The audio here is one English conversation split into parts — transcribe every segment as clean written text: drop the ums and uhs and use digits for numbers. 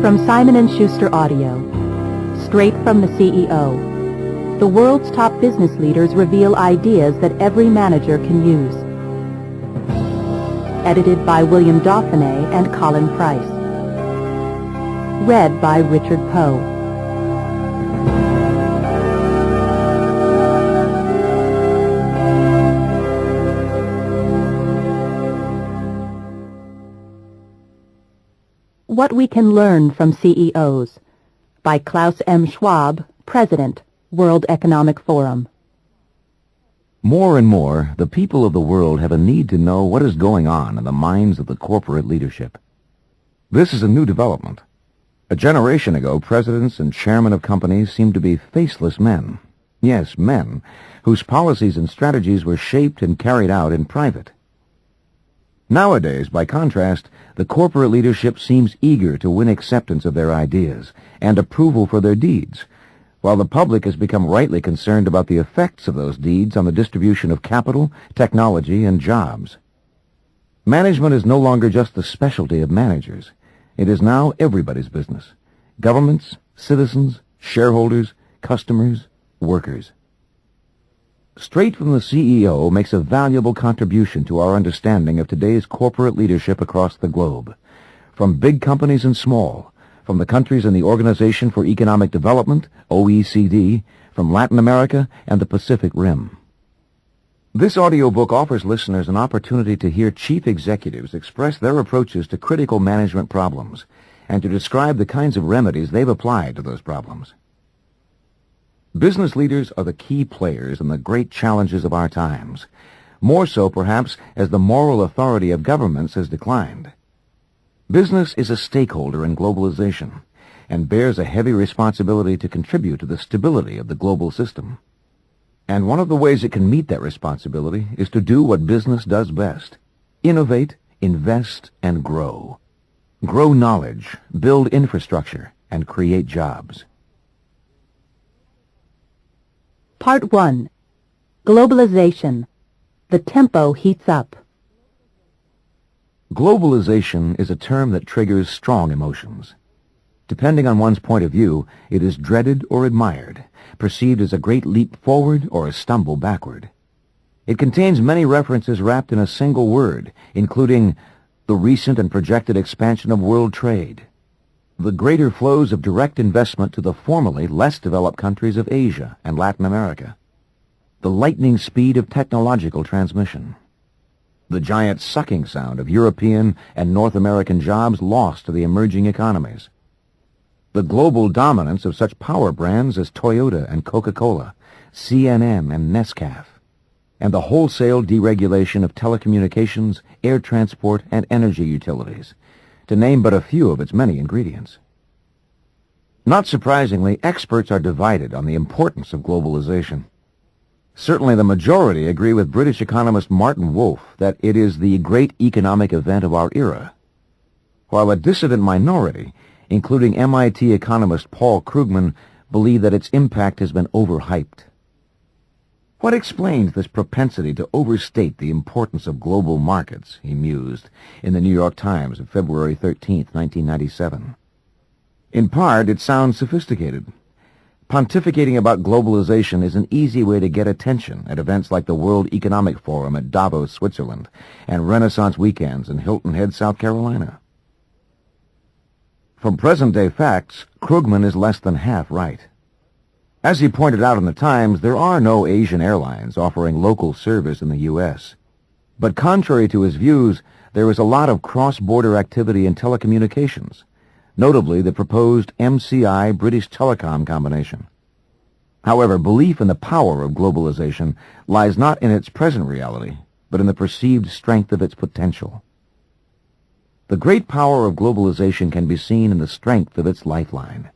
From Simon & Schuster Audio, straight from the CEO, the world's top business leaders reveal ideas that every manager can use. Edited by William Dauphinais and Colin Price. Read by Richard Poe. What We Can Learn from CEOs by Klaus M. Schwab, President, World Economic Forum. More and more, the people of the world have a need to know what is going on in the minds of the corporate leadership. This is a new development. A generation ago, presidents and chairmen of companies seemed to be faceless men. Yes, men, whose policies and strategies were shaped and carried out in private. Nowadays, by contrast, the corporate leadership seems eager to win acceptance of their ideas and approval for their deeds, while the public has become rightly concerned about the effects of those deeds on the distribution of capital, technology, and jobs. Management is no longer just the specialty of managers. It is now everybody's business. Governments, citizens, shareholders, customers, workers. Straight from the CEO makes a valuable contribution to our understanding of today's corporate leadership across the globe. From big companies and small, from the countries in the Organization for Economic Development, OECD, from Latin America and the Pacific Rim. This audiobook offers listeners an opportunity to hear chief executives express their approaches to critical management problems and to describe the kinds of remedies they've applied to those problems. Business leaders are the key players in the great challenges of our times, more so perhaps as the moral authority of governments has declined. Business is a stakeholder in globalization and bears a heavy responsibility to contribute to the stability of the global system. And one of the ways it can meet that responsibility is to do what business does best: innovate, invest, and grow. Grow knowledge, build infrastructure, and create jobs. Part 1. Globalization. The tempo heats up. Globalization is a term that triggers strong emotions. Depending on one's point of view, it is dreaded or admired, perceived as a great leap forward or a stumble backward. It contains many references wrapped in a single word, including the recent and projected expansion of world trade, the greater flows of direct investment to the formerly less developed countries of Asia and Latin America, the lightning speed of technological transmission, the giant sucking sound of European and North American jobs lost to the emerging economies, the global dominance of such power brands as Toyota and Coca-Cola, CNN and Nescafé, and the wholesale deregulation of telecommunications, air transport, and energy utilities, to name but a few of its many ingredients. Not surprisingly, experts are divided on the importance of globalization. Certainly the majority agree with British economist Martin Wolf that it is the great economic event of our era, while a dissident minority, including MIT economist Paul Krugman, believe that its impact has been overhyped. What explains this propensity to overstate the importance of global markets, he mused, in the New York Times of February 13, 1997. In part, it sounds sophisticated. Pontificating about globalization is an easy way to get attention at events like the World Economic Forum at Davos, Switzerland, and Renaissance weekends in Hilton Head, South Carolina. From present-day facts, Krugman is less than half right. As he pointed out in the Times, there are no Asian airlines offering local service in the U.S. But contrary to his views, there is a lot of cross-border activity in telecommunications, notably the proposed MCI British Telecom combination. However, belief in the power of globalization lies not in its present reality, but in the perceived strength of its potential. The great power of globalization can be seen in the strength of its lifeline.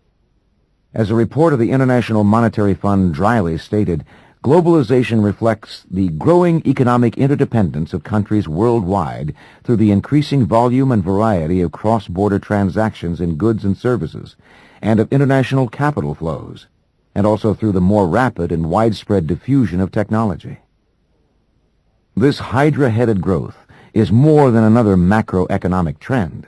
As a report of the International Monetary Fund dryly stated, globalization reflects the growing economic interdependence of countries worldwide through the increasing volume and variety of cross-border transactions in goods and services, and of international capital flows, and also through the more rapid and widespread diffusion of technology. This hydra-headed growth is more than another macroeconomic trend.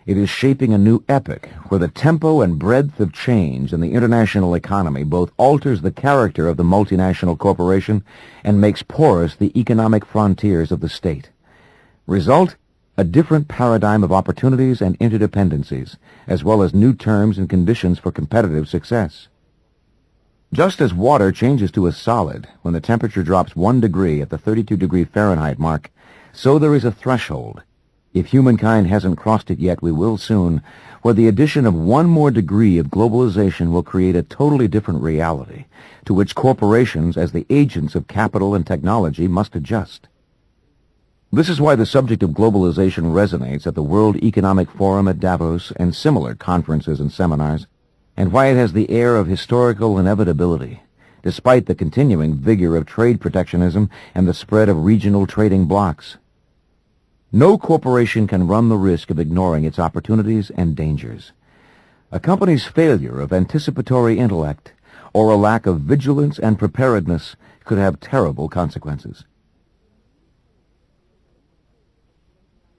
It is shaping a new epoch where the tempo and breadth of change in the international economy both alters the character of the multinational corporation and makes porous the economic frontiers of the state. Result? A different paradigm of opportunities and interdependencies, as well as new terms and conditions for competitive success. Just as water changes to a solid when the temperature drops 1 degree at the 32-degree Fahrenheit mark, so there is a threshold. If humankind hasn't crossed it yet, we will soon, where the addition of 1 more degree of globalization will create a totally different reality, to which corporations, as the agents of capital and technology, must adjust. This is why the subject of globalization resonates at the World Economic Forum at Davos and similar conferences and seminars, and why it has the air of historical inevitability, despite the continuing vigor of trade protectionism and the spread of regional trading blocs. No corporation can run the risk of ignoring its opportunities and dangers. A company's failure of anticipatory intellect or a lack of vigilance and preparedness could have terrible consequences.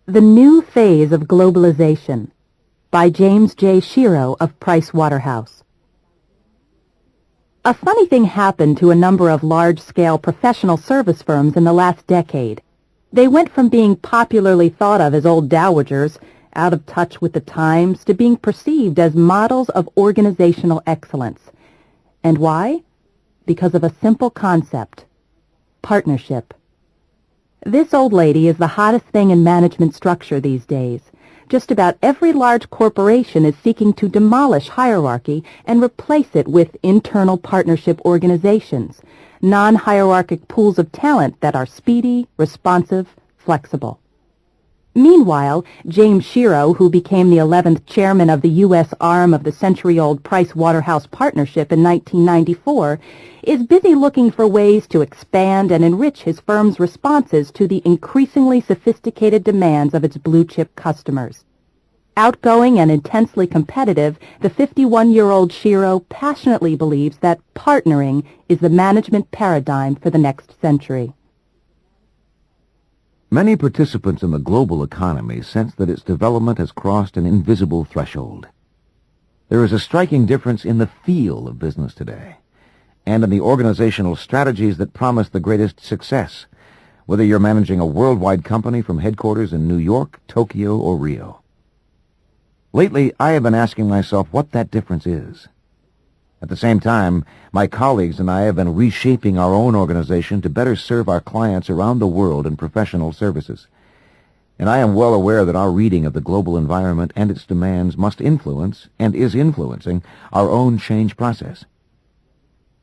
The New Phase of Globalization by James J. Shiro of Price Waterhouse. A funny thing happened to a number of large-scale professional service firms in the last decade. They went from being popularly thought of as old dowagers, out of touch with the times, to being perceived as models of organizational excellence. And why? Because of a simple concept: partnership. This old lady is the hottest thing in management structure these days. Just about every large corporation is seeking to demolish hierarchy and replace it with internal partnership organizations, non-hierarchic pools of talent that are speedy, responsive, flexible. Meanwhile, James Shiro, who became the 11th chairman of the U.S. arm of the century-old Price Waterhouse Partnership in 1994, is busy looking for ways to expand and enrich his firm's responses to the increasingly sophisticated demands of its blue-chip customers. Outgoing and intensely competitive, the 51-year-old Shiro passionately believes that partnering is the management paradigm for the next century. Many participants in the global economy sense that its development has crossed an invisible threshold. There is a striking difference in the feel of business today, and in the organizational strategies that promise the greatest success, whether you're managing a worldwide company from headquarters in New York, Tokyo, or Rio. Lately, I have been asking myself what that difference is. At the same time, my colleagues and I have been reshaping our own organization to better serve our clients around the world in professional services. And I am well aware that our reading of the global environment and its demands must influence, and is influencing, our own change process.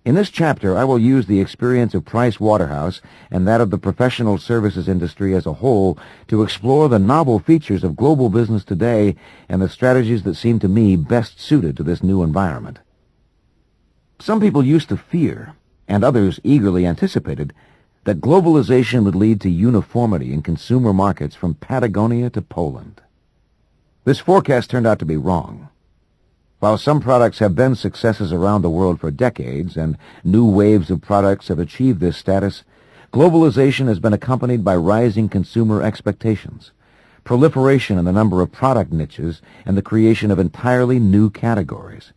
In this chapter, I will use the experience of Price Waterhouse and that of the professional services industry as a whole to explore the novel features of global business today and the strategies that seem to me best suited to this new environment. Some people used to fear, and others eagerly anticipated, that globalization would lead to uniformity in consumer markets from Patagonia to Poland. This forecast turned out to be wrong. While some products have been successes around the world for decades, and new waves of products have achieved this status, globalization has been accompanied by rising consumer expectations, proliferation in the number of product niches, and the creation of entirely new categories.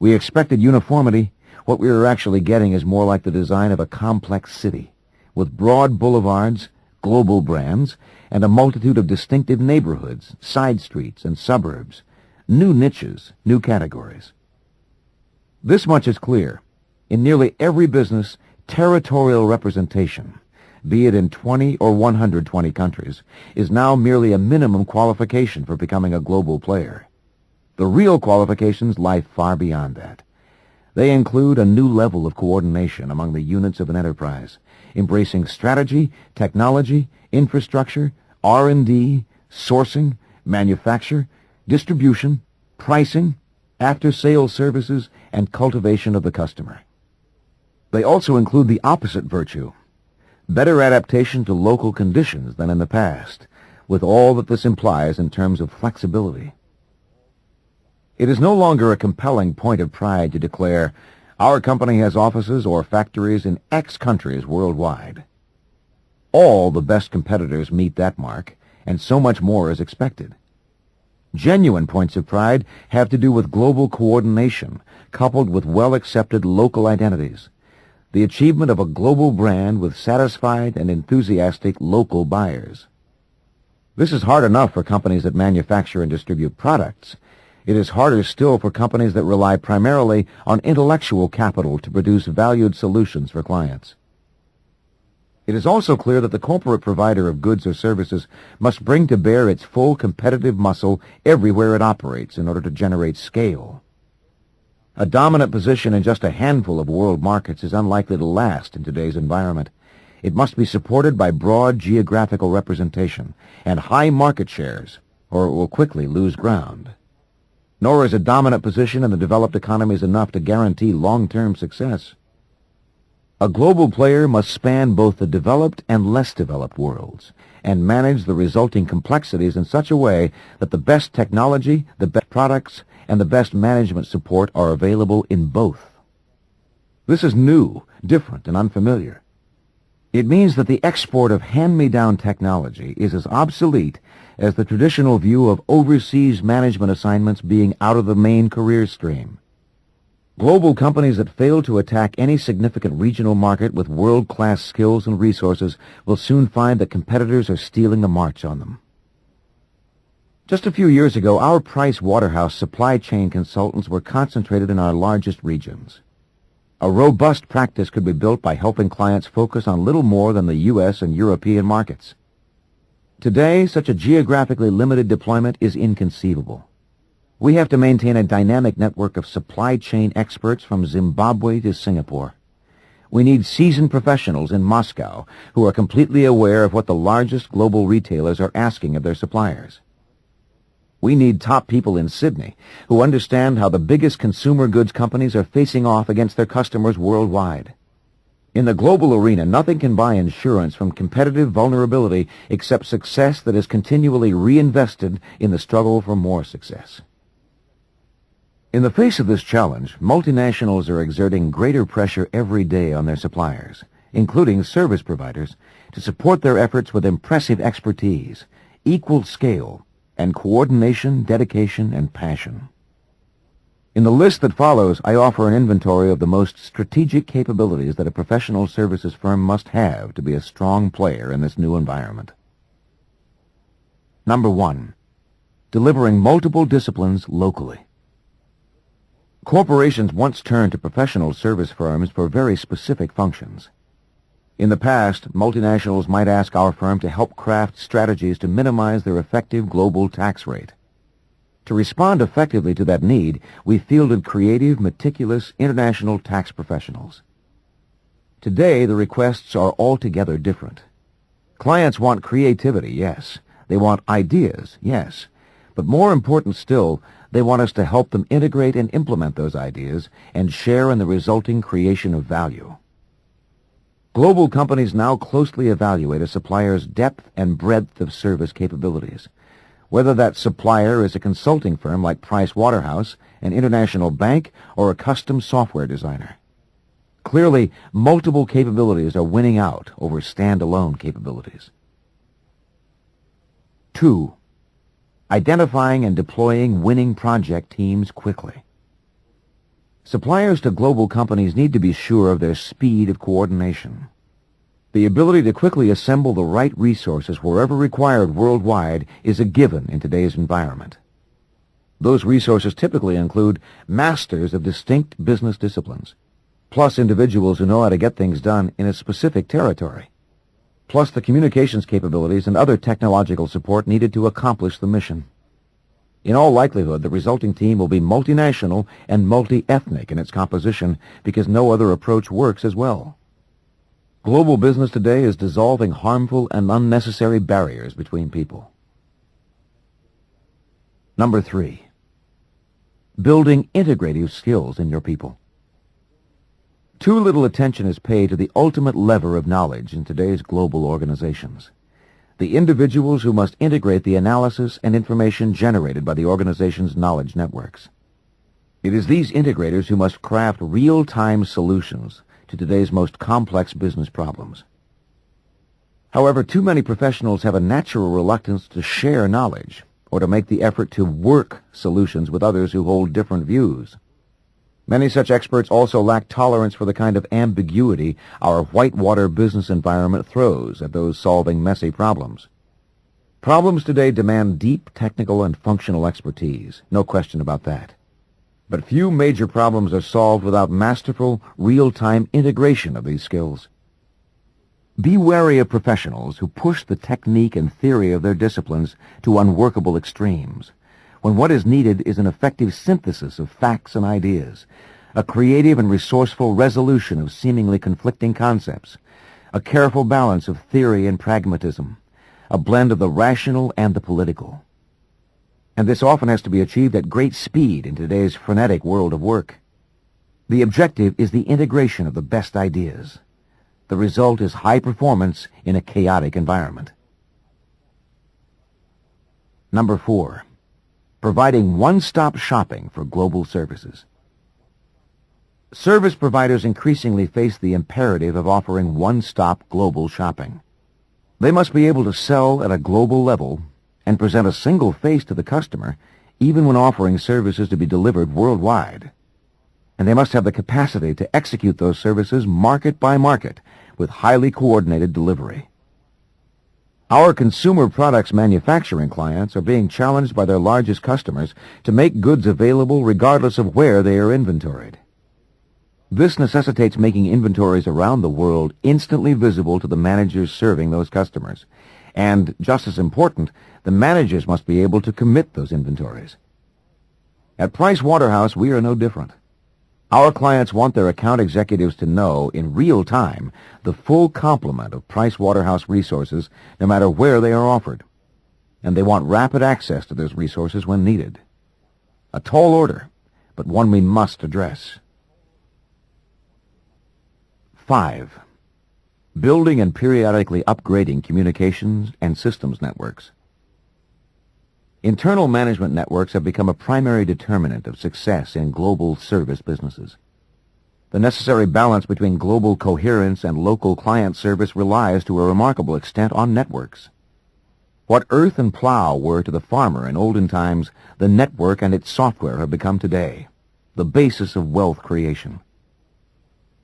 We expected uniformity. What we are actually getting is more like the design of a complex city, with broad boulevards, global brands, and a multitude of distinctive neighborhoods, side streets, and suburbs, new niches, new categories. This much is clear. In nearly every business, territorial representation, be it in 20 or 120 countries, is now merely a minimum qualification for becoming a global player. The real qualifications lie far beyond that. They include a new level of coordination among the units of an enterprise, embracing strategy, technology, infrastructure, R&D, sourcing, manufacture, distribution, pricing, after-sales services, and cultivation of the customer. They also include the opposite virtue, better adaptation to local conditions than in the past, with all that this implies in terms of flexibility. It is no longer a compelling point of pride to declare, our company has offices or factories in X countries worldwide. All the best competitors meet that mark, and so much more is expected. Genuine points of pride have to do with global coordination, coupled with well-accepted local identities. The achievement of a global brand with satisfied and enthusiastic local buyers. This is hard enough for companies that manufacture and distribute products. It is harder still for companies that rely primarily on intellectual capital to produce valued solutions for clients. It is also clear that the corporate provider of goods or services must bring to bear its full competitive muscle everywhere it operates in order to generate scale. A dominant position in just a handful of world markets is unlikely to last in today's environment. It must be supported by broad geographical representation and high market shares, or it will quickly lose ground. Nor is a dominant position in the developed economies enough to guarantee long-term success. A global player must span both the developed and less developed worlds and manage the resulting complexities in such a way that the best technology, the best products, and the best management support are available in both. This is new, different, and unfamiliar. It means that the export of hand-me-down technology is as obsolete as the traditional view of overseas management assignments being out of the main career stream. Global companies that fail to attack any significant regional market with world-class skills and resources will soon find that competitors are stealing the march on them. Just a few years ago, our Price Waterhouse supply chain consultants were concentrated in our largest regions. A robust practice could be built by helping clients focus on little more than the U.S. and European markets. Today, such a geographically limited deployment is inconceivable. We have to maintain a dynamic network of supply chain experts from Zimbabwe to Singapore. We need seasoned professionals in Moscow who are completely aware of what the largest global retailers are asking of their suppliers. We need top people in Sydney who understand how the biggest consumer goods companies are facing off against their customers worldwide. In the global arena, nothing can buy insurance from competitive vulnerability except success that is continually reinvested in the struggle for more success. In the face of this challenge, multinationals are exerting greater pressure every day on their suppliers, including service providers, to support their efforts with impressive expertise, equal scale, and coordination, dedication, and passion. In the list that follows, I offer an inventory of the most strategic capabilities that a professional services firm must have to be a strong player in this new environment. Number 1. Delivering multiple disciplines locally. Corporations once turned to professional service firms for very specific functions. In the past, multinationals might ask our firm to help craft strategies to minimize their effective global tax rate. To respond effectively to that need, we fielded creative, meticulous, international tax professionals. Today, the requests are altogether different. Clients want creativity, yes. They want ideas, yes. But more important still, they want us to help them integrate and implement those ideas and share in the resulting creation of value. Global companies now closely evaluate a supplier's depth and breadth of service capabilities. Whether that supplier is a consulting firm like Price Waterhouse, an international bank, or a custom software designer. Clearly, multiple capabilities are winning out over standalone capabilities. 2. Identifying and deploying winning project teams quickly. Suppliers to global companies need to be sure of their speed of coordination. The ability to quickly assemble the right resources wherever required worldwide is a given in today's environment. Those resources typically include masters of distinct business disciplines, plus individuals who know how to get things done in a specific territory, plus the communications capabilities and other technological support needed to accomplish the mission. In all likelihood, the resulting team will be multinational and multi-ethnic in its composition because no other approach works as well. Global business today is dissolving harmful and unnecessary barriers between people. Number 3. Building integrative skills in your people. Too little attention is paid to the ultimate lever of knowledge in today's global organizations. The individuals who must integrate the analysis and information generated by the organization's knowledge networks. It is these integrators who must craft real-time solutions to today's most complex business problems. However, too many professionals have a natural reluctance to share knowledge, or to make the effort to work solutions with others who hold different views. Many such experts also lack tolerance for the kind of ambiguity our whitewater business environment throws at those solving messy problems. Problems today demand deep technical and functional expertise, no question about that. But few major problems are solved without masterful, real-time integration of these skills. Be wary of professionals who push the technique and theory of their disciplines to unworkable extremes, when what is needed is an effective synthesis of facts and ideas, a creative and resourceful resolution of seemingly conflicting concepts, a careful balance of theory and pragmatism, a blend of the rational and the political. And this often has to be achieved at great speed in today's frenetic world of work. The objective is the integration of the best ideas. The result is high performance in a chaotic environment. Number 4. Providing one-stop shopping for global services. Service providers increasingly face the imperative of offering one-stop global shopping. They must be able to sell at a global level and present a single face to the customer, even when offering services to be delivered worldwide. And they must have the capacity to execute those services market by market with highly coordinated delivery. Our consumer products manufacturing clients are being challenged by their largest customers to make goods available regardless of where they are inventoried. This necessitates making inventories around the world instantly visible to the managers serving those customers. And, just as important, the managers must be able to commit those inventories. At Price Waterhouse, we are no different. Our clients want their account executives to know, in real time, the full complement of Price Waterhouse resources, no matter where they are offered. And they want rapid access to those resources when needed. A tall order, but one we must address. 5. Building and periodically upgrading communications and systems networks. Internal management networks have become a primary determinant of success in global service businesses. The necessary balance between global coherence and local client service relies to a remarkable extent on networks. What earth and plow were to the farmer in olden times, the network and its software have become today, the basis of wealth creation.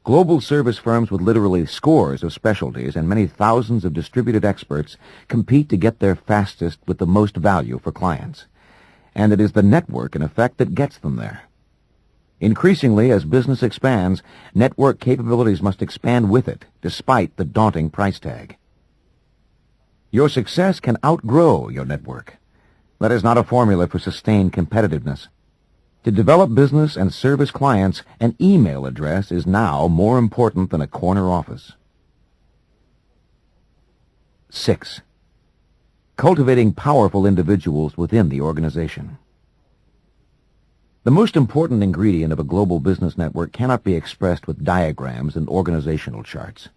Global service firms with literally scores of specialties and many thousands of distributed experts compete to get there fastest with the most value for clients. And it is the network, in effect, that gets them there. Increasingly, as business expands, network capabilities must expand with it, despite the daunting price tag. Your success can outgrow your network. That is not a formula for sustained competitiveness. To develop business and service clients, an email address is now more important than a corner office. 6. Cultivating powerful individuals within the organization. The most important ingredient of a global business network cannot be expressed with diagrams and organizational charts.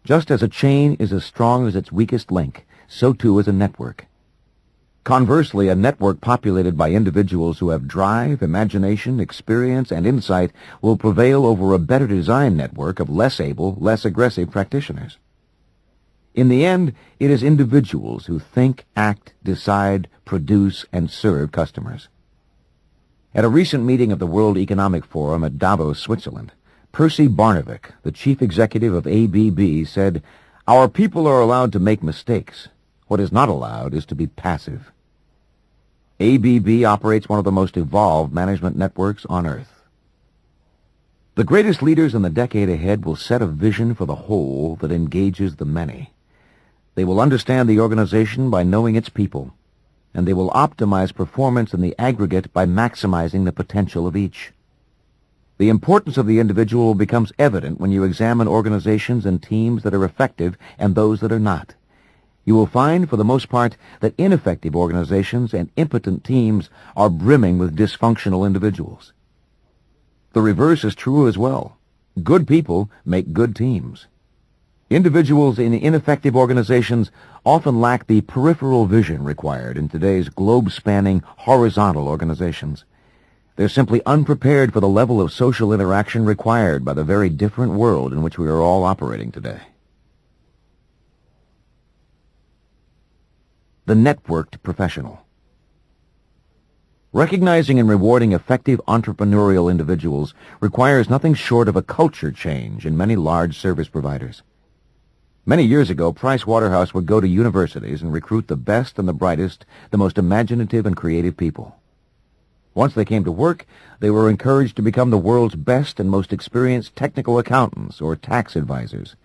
Just as a chain is as strong as its weakest link, so too is a network. Conversely, a network populated by individuals who have drive, imagination, experience, and insight will prevail over a better designed network of less able, less aggressive practitioners. In the end, it is individuals who think, act, decide, produce, and serve customers. At a recent meeting of the World Economic Forum at Davos, Switzerland, Percy Barnevik, the chief executive of ABB, said, "Our people are allowed to make mistakes. What is not allowed is to be passive." ABB operates one of the most evolved management networks on earth. The greatest leaders in the decade ahead will set a vision for the whole that engages the many. They will understand the organization by knowing its people, and they will optimize performance in the aggregate by maximizing the potential of each. The importance of the individual becomes evident when you examine organizations and teams that are effective and those that are not. You will find, for the most part, that ineffective organizations and impotent teams are brimming with dysfunctional individuals. The reverse is true as well. Good people make good teams. Individuals in ineffective organizations often lack the peripheral vision required in today's globe-spanning horizontal organizations. They're simply unprepared for the level of social interaction required by the very different world in which we are all operating today. The networked professional. Recognizing and rewarding effective entrepreneurial individuals requires nothing short of a culture change in many large service providers. Many years ago, Price Waterhouse would go to universities and recruit the best and the brightest, the most imaginative and creative people. Once they came to work, they were encouraged to become the world's best and most experienced technical accountants or tax advisors,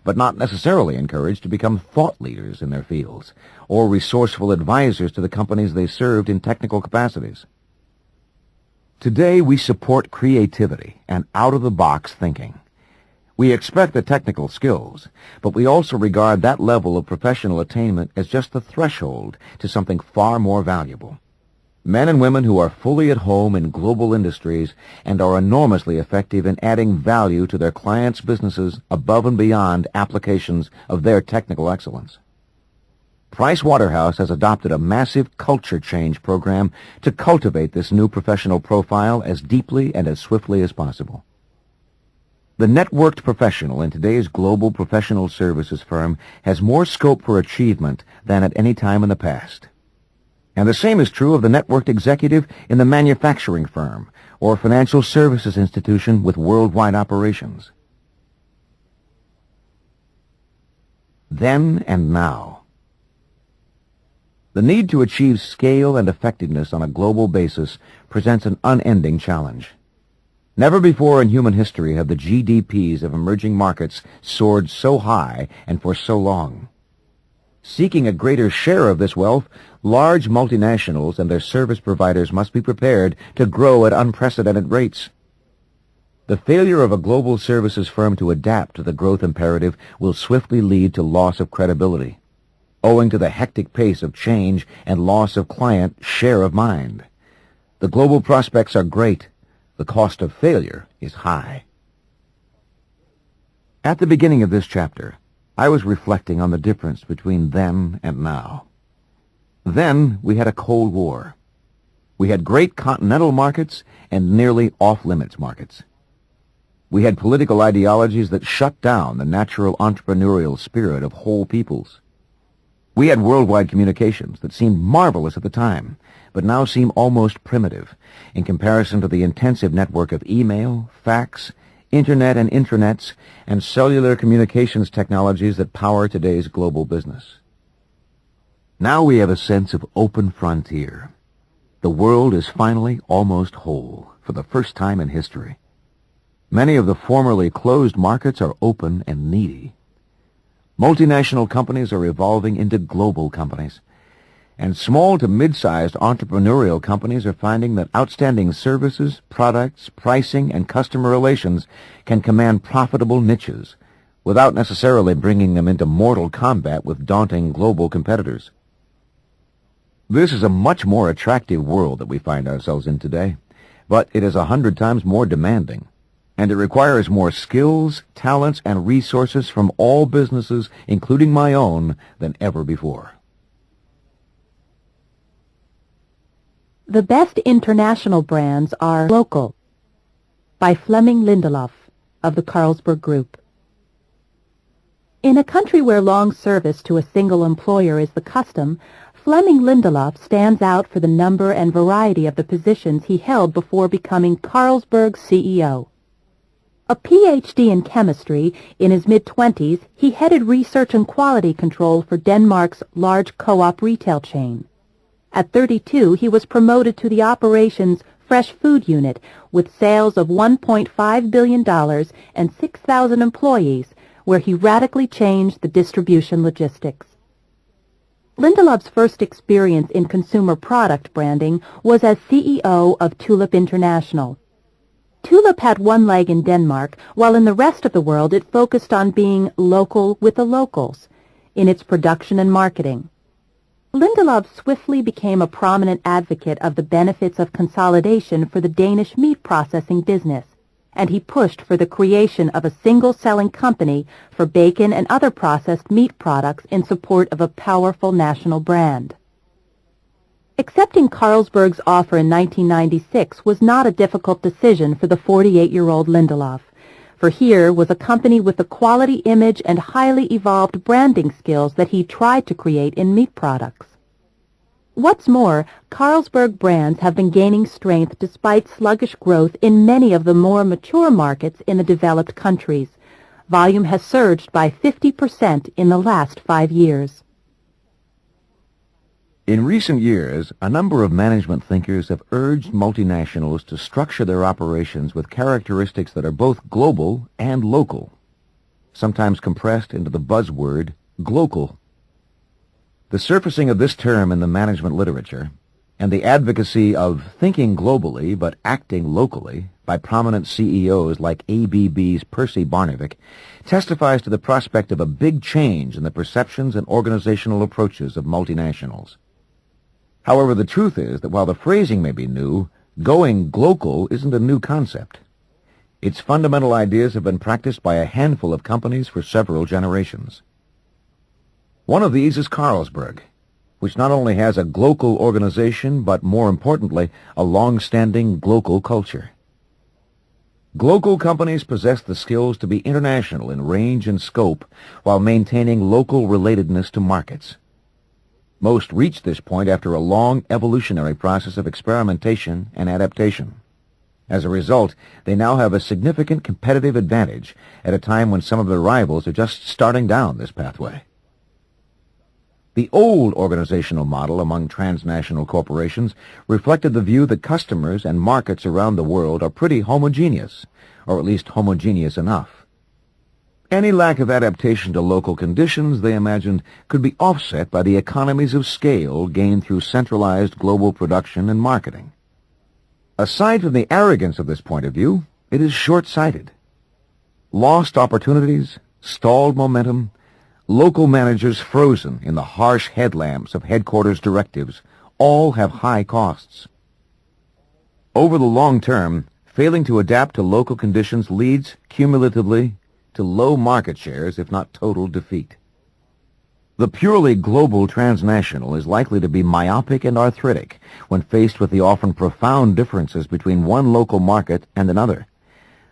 but not necessarily encouraged to become thought leaders in their fields or resourceful advisors to the companies they served in technical capacities. Today, we support creativity and out-of-the-box thinking. We expect the technical skills, but we also regard that level of professional attainment as just the threshold to something far more valuable. Men and women who are fully at home in global industries and are enormously effective in adding value to their clients' businesses above and beyond applications of their technical excellence. Price Waterhouse has adopted a massive culture change program to cultivate this new professional profile as deeply and as swiftly as possible. The networked professional in today's global professional services firm has more scope for achievement than at any time in the past. And the same is true of the networked executive in the manufacturing firm or financial services institution with worldwide operations. Then and now. The need to achieve scale and effectiveness on a global basis presents an unending challenge. Never before in human history have the GDPs of emerging markets soared so high and for so long. Seeking a greater share of this wealth, large multinationals and their service providers must be prepared to grow at unprecedented rates. The failure of a global services firm to adapt to the growth imperative will swiftly lead to loss of credibility, owing to the hectic pace of change and loss of client share of mind. The global prospects are great. The cost of failure is high. At the beginning of this chapter, I was reflecting on the difference between then and now. Then we had a Cold War. We had great continental markets and nearly off-limits markets. We had political ideologies that shut down the natural entrepreneurial spirit of whole peoples. We had worldwide communications that seemed marvelous at the time, but now seem almost primitive in comparison to the intensive network of email, fax, internet and intranets, and cellular communications technologies that power today's global business. Now we have a sense of open frontier. The world is finally almost whole for the first time in history. Many of the formerly closed markets are open and needy. Multinational companies are evolving into global companies, and small to mid-sized entrepreneurial companies are finding that outstanding services, products, pricing, and customer relations can command profitable niches without necessarily bringing them into mortal combat with daunting global competitors. This is a much more attractive world that we find ourselves in today, but it is 100 times more demanding, and it requires more skills, talents, and resources from all businesses, including my own, than ever before. The best international brands are local, by Fleming Lindelof of the Carlsberg Group. In a country where long service to a single employer is the custom, Fleming Lindelof stands out for the number and variety of the positions he held before becoming Carlsberg's CEO. A Ph.D. in chemistry, in his mid-20s, he headed research and quality control for Denmark's large co-op retail chain. At 32, he was promoted to the operations fresh food unit with sales of $1.5 billion and 6,000 employees, where he radically changed the distribution logistics. Lindelof's first experience in consumer product branding was as CEO of Tulip International. Tulip had one leg in Denmark, while in the rest of the world it focused on being local with the locals in its production and marketing. Lindelof swiftly became a prominent advocate of the benefits of consolidation for the Danish meat processing business, and he pushed for the creation of a single selling company for bacon and other processed meat products in support of a powerful national brand. Accepting Carlsberg's offer in 1996 was not a difficult decision for the 48-year-old Lindelof, for here was a company with the quality image and highly evolved branding skills that he tried to create in meat products. What's more, Carlsberg brands have been gaining strength despite sluggish growth in many of the more mature markets in the developed countries. Volume has surged by 50% in the last 5 years. In recent years, a number of management thinkers have urged multinationals to structure their operations with characteristics that are both global and local, sometimes compressed into the buzzword glocal. The surfacing of this term in the management literature and the advocacy of thinking globally but acting locally by prominent CEOs like ABB's Percy Barnevik testifies to the prospect of a big change in the perceptions and organizational approaches of multinationals. However, the truth is that while the phrasing may be new, going global isn't a new concept. Its fundamental ideas have been practiced by a handful of companies for several generations. One of these is Carlsberg, which not only has a global organization, but more importantly, a long-standing global culture. Global companies possess the skills to be international in range and scope while maintaining local relatedness to markets. Most reach this point after a long evolutionary process of experimentation and adaptation. As a result, they now have a significant competitive advantage at a time when some of their rivals are just starting down this pathway. The old organizational model among transnational corporations reflected the view that customers and markets around the world are pretty homogeneous, or at least homogeneous enough. Any lack of adaptation to local conditions, they imagined, could be offset by the economies of scale gained through centralized global production and marketing. Aside from the arrogance of this point of view, it is short-sighted. Lost opportunities, stalled momentum, local managers frozen in the harsh headlamps of headquarters directives all have high costs. Over the long term, failing to adapt to local conditions leads, cumulatively, to low market shares, if not total defeat. The purely global transnational is likely to be myopic and arthritic when faced with the often profound differences between one local market and another.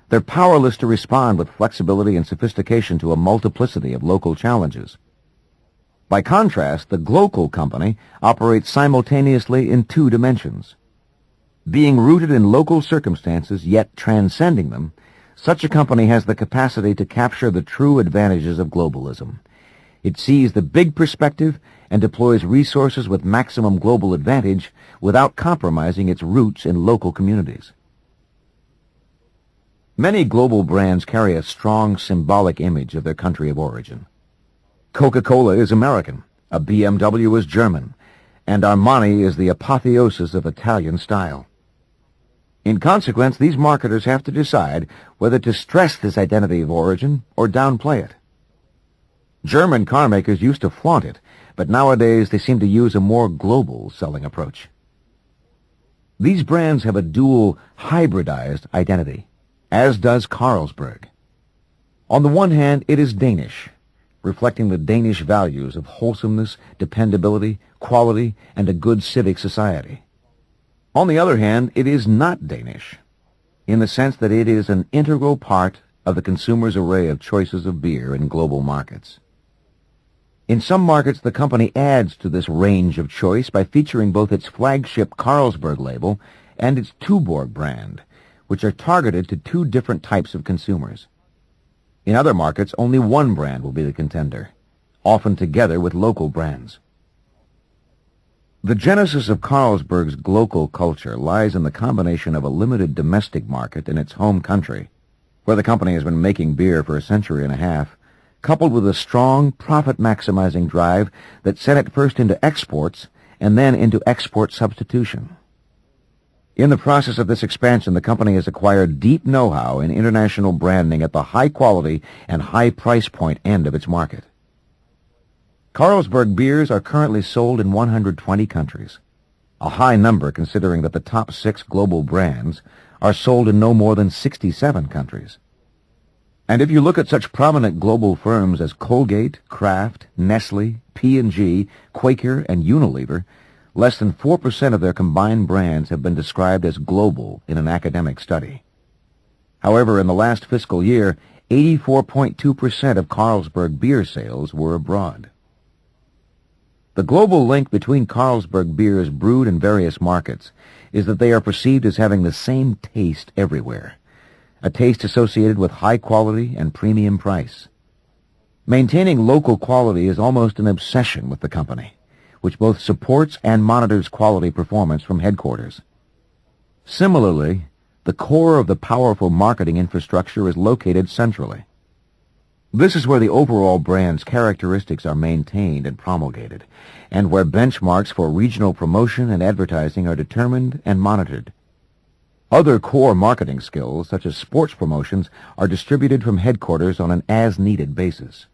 They're powerless to respond with flexibility and sophistication to a multiplicity of local challenges. By contrast, the global company operates simultaneously in 2 dimensions. Being rooted in local circumstances yet transcending them, such a company has the capacity to capture the true advantages of globalism. It sees the big perspective and deploys resources with maximum global advantage without compromising its roots in local communities. Many global brands carry a strong symbolic image of their country of origin. Coca-Cola is American, a BMW is German, and Armani is the apotheosis of Italian style. In consequence, these marketers have to decide whether to stress this identity of origin or downplay it. German car makers used to flaunt it, but nowadays they seem to use a more global selling approach. These brands have a dual, hybridized identity, as does Carlsberg. On the one hand, it is Danish, reflecting the Danish values of wholesomeness, dependability, quality, and a good civic society. On the other hand, it is not Danish, in the sense that it is an integral part of the consumer's array of choices of beer in global markets. In some markets, the company adds to this range of choice by featuring both its flagship Carlsberg label and its Tuborg brand, which are targeted to 2 different types of consumers. In other markets, only one brand will be the contender, often together with local brands. The genesis of Carlsberg's global culture lies in the combination of a limited domestic market in its home country, where the company has been making beer for a century and a half, coupled with a strong profit-maximizing drive that sent it first into exports and then into export substitution. In the process of this expansion, the company has acquired deep know-how in international branding at the high-quality and high-price point end of its market. Carlsberg beers are currently sold in 120 countries, a high number considering that the top 6 global brands are sold in no more than 67 countries. And if you look at such prominent global firms as Colgate, Kraft, Nestle, P&G, Quaker, and Unilever, less than 4% of their combined brands have been described as global in an academic study. However, in the last fiscal year, 84.2% of Carlsberg beer sales were abroad. The global link between Carlsberg beers brewed in various markets is that they are perceived as having the same taste everywhere, a taste associated with high quality and premium price. Maintaining local quality is almost an obsession with the company, which both supports and monitors quality performance from headquarters. Similarly, the core of the powerful marketing infrastructure is located centrally. This is where the overall brand's characteristics are maintained and promulgated, and where benchmarks for regional promotion and advertising are determined and monitored. Other core marketing skills, such as sports promotions, are distributed from headquarters on an as-needed basis.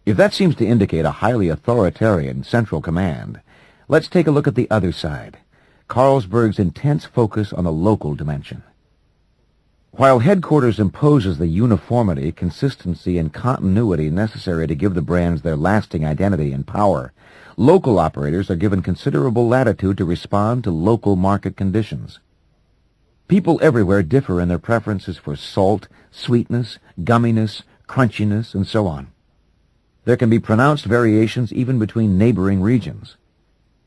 If that seems to indicate a highly authoritarian central command, let's take a look at the other side, Carlsberg's intense focus on the local dimension. While headquarters imposes the uniformity, consistency, and continuity necessary to give the brands their lasting identity and power, local operators are given considerable latitude to respond to local market conditions. People everywhere differ in their preferences for salt, sweetness, gumminess, crunchiness, and so on. There can be pronounced variations even between neighboring regions.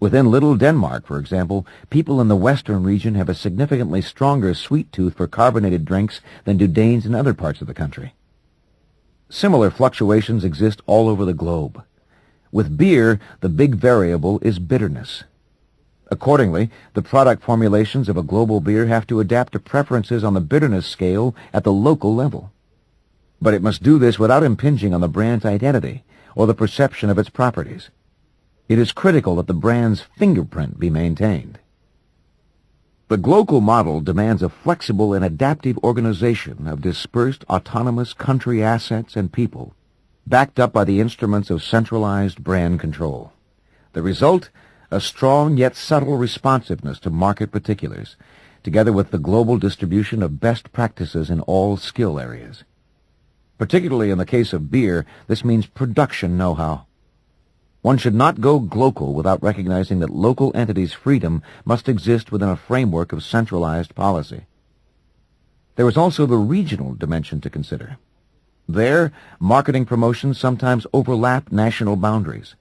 Within Little Denmark, for example, people in the western region have a significantly stronger sweet tooth for carbonated drinks than do Danes in other parts of the country. Similar fluctuations exist all over the globe. With beer, the big variable is bitterness. Accordingly, the product formulations of a global beer have to adapt to preferences on the bitterness scale at the local level. But it must do this without impinging on the brand's identity or the perception of its properties. It is critical that the brand's fingerprint be maintained. The global model demands a flexible and adaptive organization of dispersed autonomous country assets and people, backed up by the instruments of centralized brand control. The result, a strong yet subtle responsiveness to market particulars, together with the global distribution of best practices in all skill areas. Particularly in the case of beer, this means production know-how. One should not go global without recognizing that local entities' freedom must exist within a framework of centralized policy. There is also the regional dimension to consider. There, marketing promotions sometimes overlap national boundaries.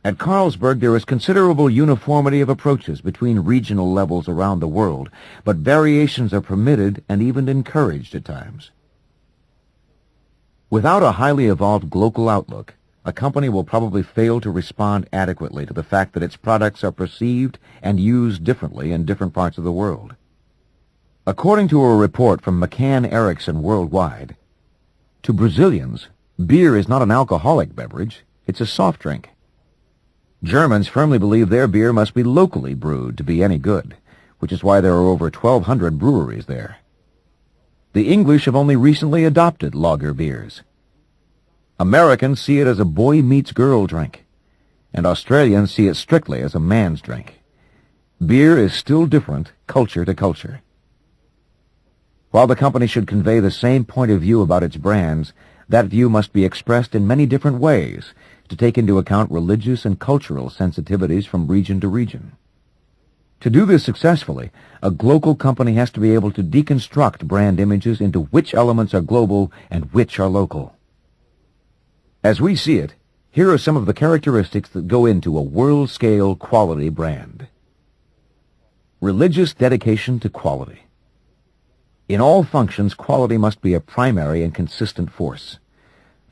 At Carlsberg, there is considerable uniformity of approaches between regional levels around the world, but variations are permitted and even encouraged at times. Without a highly evolved global outlook, a company will probably fail to respond adequately to the fact that its products are perceived and used differently in different parts of the world. According to a report from McCann Erickson Worldwide, to Brazilians, beer is not an alcoholic beverage, it's a soft drink. Germans firmly believe their beer must be locally brewed to be any good, which is why there are over 1,200 breweries there. The English have only recently adopted lager beers. Americans see it as a boy-meets-girl drink, and Australians see it strictly as a man's drink. Beer is still different culture to culture. While the company should convey the same point of view about its brands, that view must be expressed in many different ways to take into account religious and cultural sensitivities from region to region. To do this successfully, a global company has to be able to deconstruct brand images into which elements are global and which are local. As we see it, here are some of the characteristics that go into a world-scale quality brand. Religious dedication to quality. In all functions, quality must be a primary and consistent force.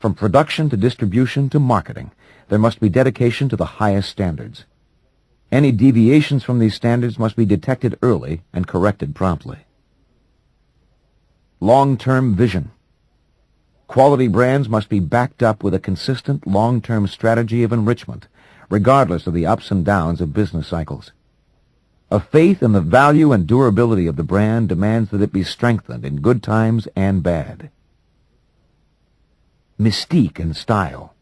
From production to distribution to marketing, there must be dedication to the highest standards. Any deviations from these standards must be detected early and corrected promptly. Long-term vision. Quality brands must be backed up with a consistent long-term strategy of enrichment, regardless of the ups and downs of business cycles. A faith in the value and durability of the brand demands that it be strengthened in good times and bad. Mystique and style.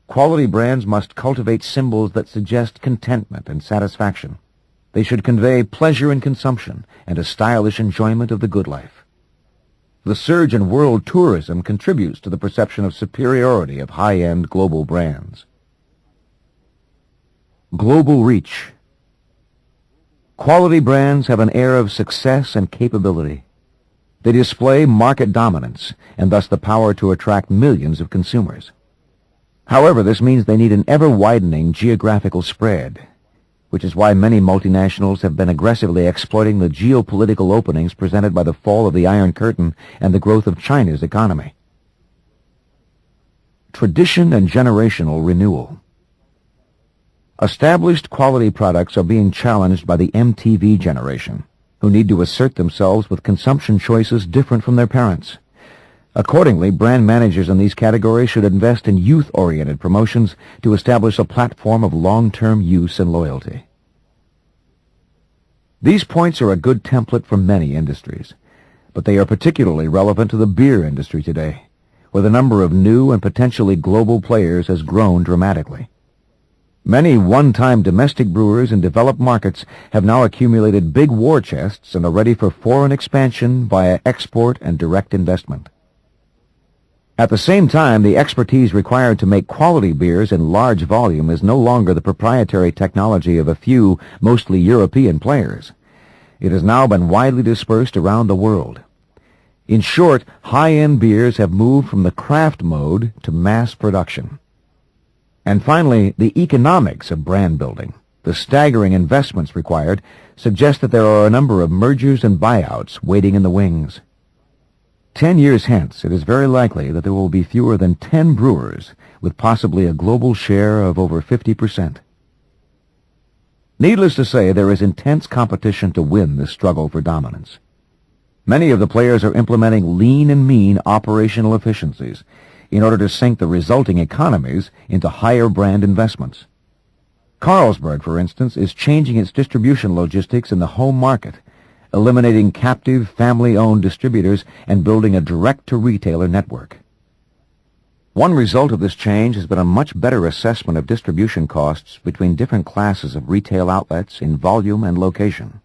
Quality brands must cultivate symbols that suggest contentment and satisfaction. They should convey pleasure in consumption and a stylish enjoyment of the good life. The surge in world tourism contributes to the perception of superiority of high-end global brands. Global reach. Quality brands have an air of success and capability. They display market dominance and thus the power to attract millions of consumers. However, this means they need an ever-widening geographical spread, which is why many multinationals have been aggressively exploiting the geopolitical openings presented by the fall of the Iron Curtain and the growth of China's economy. Tradition and generational renewal. Established quality products are being challenged by the MTV generation, who need to assert themselves with consumption choices different from their parents. Accordingly, brand managers in these categories should invest in youth-oriented promotions to establish a platform of long-term use and loyalty. These points are a good template for many industries, but they are particularly relevant to the beer industry today, where the number of new and potentially global players has grown dramatically. Many one-time domestic brewers in developed markets have now accumulated big war chests and are ready for foreign expansion via export and direct investment. At the same time, the expertise required to make quality beers in large volume is no longer the proprietary technology of a few, mostly European players. It has now been widely dispersed around the world. In short, high-end beers have moved from the craft mode to mass production. And finally, the economics of brand building, the staggering investments required, suggest that there are a number of mergers and buyouts waiting in the wings. 10 years hence, it is very likely that there will be fewer than 10 brewers, with possibly a global share of over 50%. Needless to say, there is intense competition to win this struggle for dominance. Many of the players are implementing lean and mean operational efficiencies in order to sink the resulting economies into higher brand investments. Carlsberg, for instance, is changing its distribution logistics in the home market, eliminating captive, family-owned distributors and building a direct-to-retailer network. One result of this change has been a much better assessment of distribution costs between different classes of retail outlets in volume and location.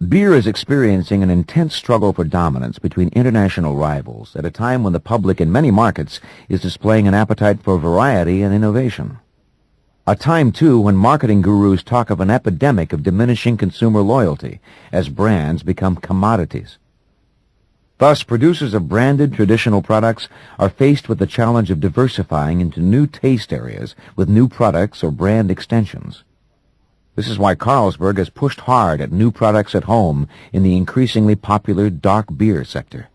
Beer is experiencing an intense struggle for dominance between international rivals at a time when the public in many markets is displaying an appetite for variety and innovation. A time, too, when marketing gurus talk of an epidemic of diminishing consumer loyalty as brands become commodities. Thus, producers of branded traditional products are faced with the challenge of diversifying into new taste areas with new products or brand extensions. This is why Carlsberg has pushed hard at new products at home in the increasingly popular dark beer sector.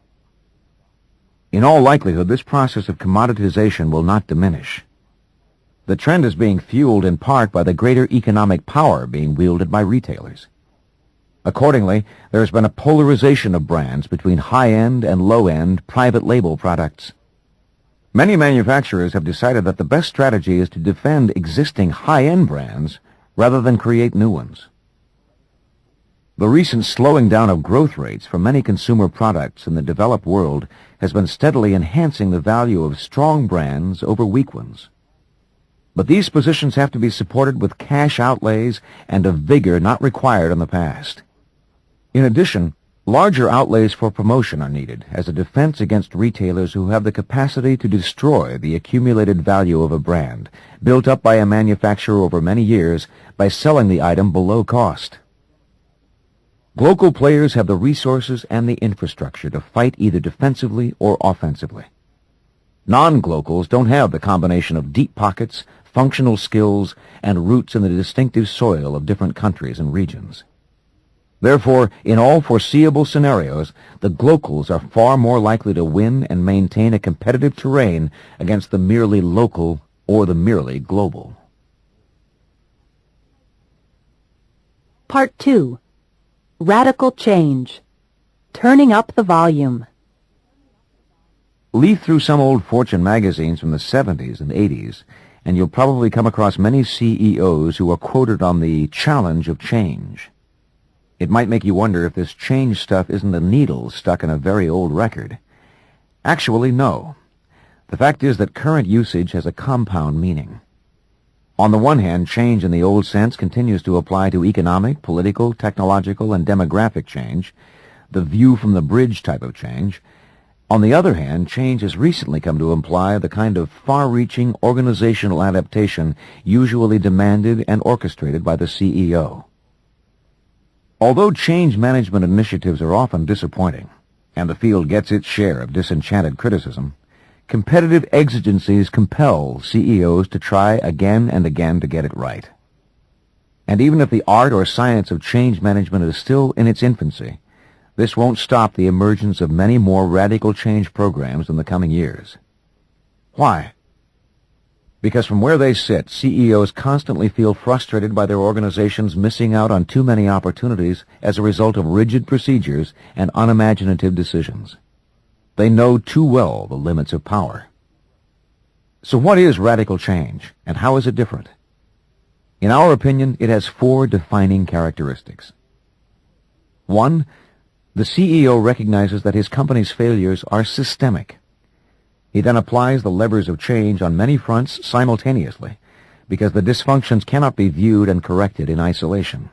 In all likelihood, this process of commoditization will not diminish. The trend is being fueled in part by the greater economic power being wielded by retailers. Accordingly, there has been a polarization of brands between high-end and low-end private label products. Many manufacturers have decided that the best strategy is to defend existing high-end brands rather than create new ones. The recent slowing down of growth rates for many consumer products in the developed world has been steadily enhancing the value of strong brands over weak ones. But these positions have to be supported with cash outlays and a vigor not required in the past. In addition, larger outlays for promotion are needed as a defense against retailers who have the capacity to destroy the accumulated value of a brand, built up by a manufacturer over many years by selling the item below cost. Local players have the resources and the infrastructure to fight either defensively or offensively. Non-glocals don't have the combination of deep pockets, functional skills, and roots in the distinctive soil of different countries and regions. Therefore, in all foreseeable scenarios, the glocals are far more likely to win and maintain a competitive terrain against the merely local or the merely global. Part 2. Radical Change. Turning up the volume. Leaf through some old Fortune magazines from the 70s and 80s, and you'll probably come across many CEOs who are quoted on the challenge of change. It might make you wonder if this change stuff isn't a needle stuck in a very old record. Actually, no. The fact is that current usage has a compound meaning. On the one hand, change in the old sense continues to apply to economic, political, technological, and demographic change, the view from the bridge type of change. On the other hand, change has recently come to imply the kind of far-reaching organizational adaptation usually demanded and orchestrated by the CEO. Although change management initiatives are often disappointing, and the field gets its share of disenchanted criticism, Competitive exigencies compel CEOs to try again and again to get it right. And even if the art or science of change management is still in its infancy, this won't stop the emergence of many more radical change programs in the coming years. Why? Because from where they sit, CEOs constantly feel frustrated by their organizations missing out on too many opportunities as a result of rigid procedures and unimaginative decisions. They know too well the limits of power. So what is radical change, and how is it different? In our opinion, it has 4 defining characteristics. 1, the CEO recognizes that his company's failures are systemic. He then applies the levers of change on many fronts simultaneously, because the dysfunctions cannot be viewed and corrected in isolation.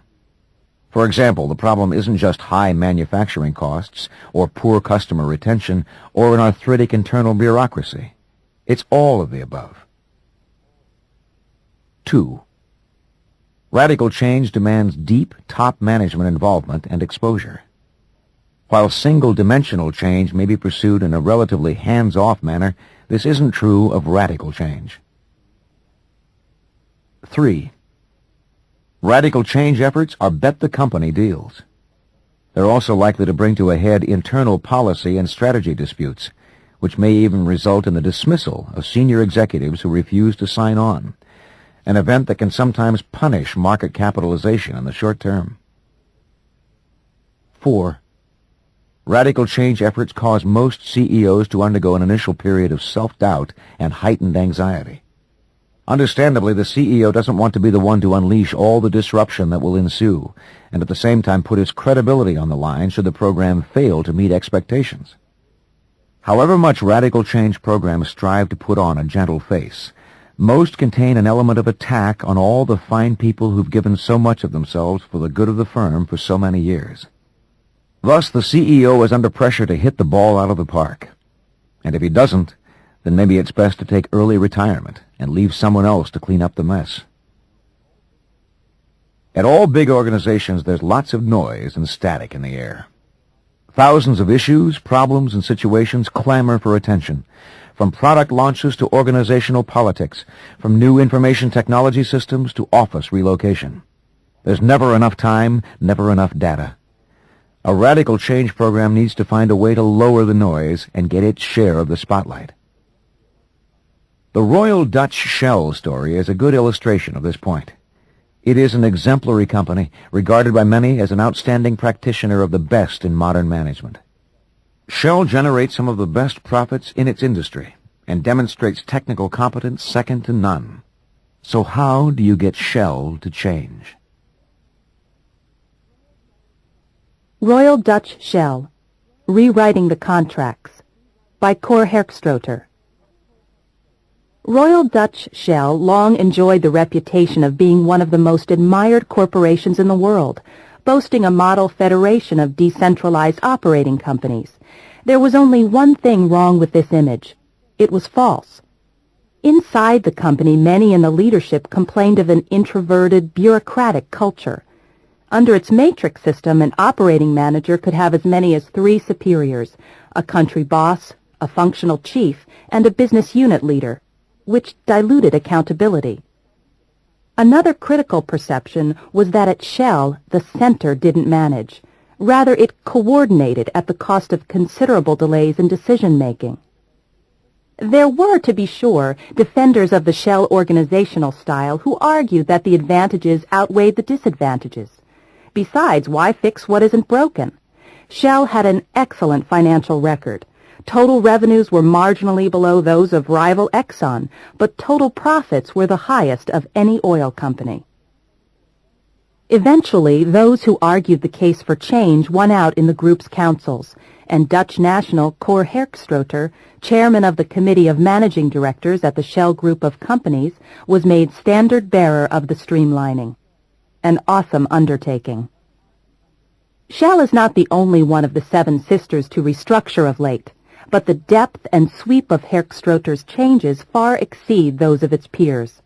For example, the problem isn't just high manufacturing costs, or poor customer retention, or an arthritic internal bureaucracy. It's all of the above. 2, radical change demands deep top management involvement and exposure. While single-dimensional change may be pursued in a relatively hands-off manner, this isn't true of radical change. 3, radical change efforts are bet-the-company deals. They're also likely to bring to a head internal policy and strategy disputes, which may even result in the dismissal of senior executives who refuse to sign on, an event that can sometimes punish market capitalization in the short term. 4, radical change efforts cause most CEOs to undergo an initial period of self-doubt and heightened anxiety. Understandably, the CEO doesn't want to be the one to unleash all the disruption that will ensue, and at the same time put his credibility on the line should the program fail to meet expectations. However much radical change programs strive to put on a gentle face, most contain an element of attack on all the fine people who've given so much of themselves for the good of the firm for so many years. Thus, the CEO is under pressure to hit the ball out of the park. And if he doesn't, then maybe it's best to take early retirement and leave someone else to clean up the mess. At all big organizations, there's lots of noise and static in the air. Thousands of issues, problems, and situations clamor for attention, from product launches to organizational politics, from new information technology systems to office relocation. There's never enough time, never enough data. A radical change program needs to find a way to lower the noise and get its share of the spotlight. The Royal Dutch Shell story is a good illustration of this point. It is an exemplary company, regarded by many as an outstanding practitioner of the best in modern management. Shell generates some of the best profits in its industry and demonstrates technical competence second to none. So how do you get Shell to change? Royal Dutch Shell, Rewriting the Contracts, by Cor Herkstroeter. Royal Dutch Shell long enjoyed the reputation of being one of the most admired corporations in the world, boasting a model federation of decentralized operating companies. There was only one thing wrong with this image. It was false. Inside the company, many in the leadership complained of an introverted, bureaucratic culture. Under its matrix system, an operating manager could have as many as 3 superiors, a country boss, a functional chief, and a business unit leader, which diluted accountability. Another critical perception was that at Shell, the center didn't manage. Rather, it coordinated at the cost of considerable delays in decision-making. There were, to be sure, defenders of the Shell organizational style who argued that the advantages outweighed the disadvantages. Besides, why fix what isn't broken? Shell had an excellent financial record. Total revenues were marginally below those of rival Exxon, but total profits were the highest of any oil company. Eventually, those who argued the case for change won out in the group's councils, and Dutch national Cor Herkstroeter, chairman of the Committee of Managing Directors at the Shell Group of Companies, was made standard-bearer of the streamlining. An awesome undertaking. Shell is not the only one of the 7 sisters to restructure of late, but the depth and sweep of Herkstroeter's changes far exceed those of its peers.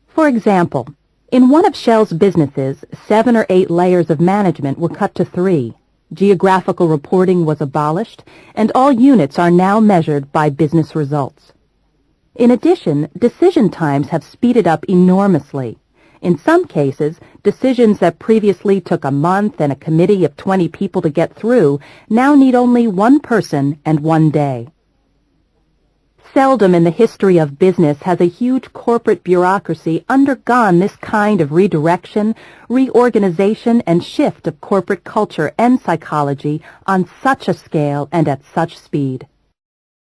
For example, in one of Shell's businesses, 7 or 8 layers of management were cut to 3. Geographical reporting was abolished, and all units are now measured by business results. In addition, decision times have speeded up enormously. In some cases, decisions that previously took a month and a committee of 20 people to get through now need only one person and one day. Seldom in the history of business has a huge corporate bureaucracy undergone this kind of redirection, reorganization, and shift of corporate culture and psychology on such a scale and at such speed.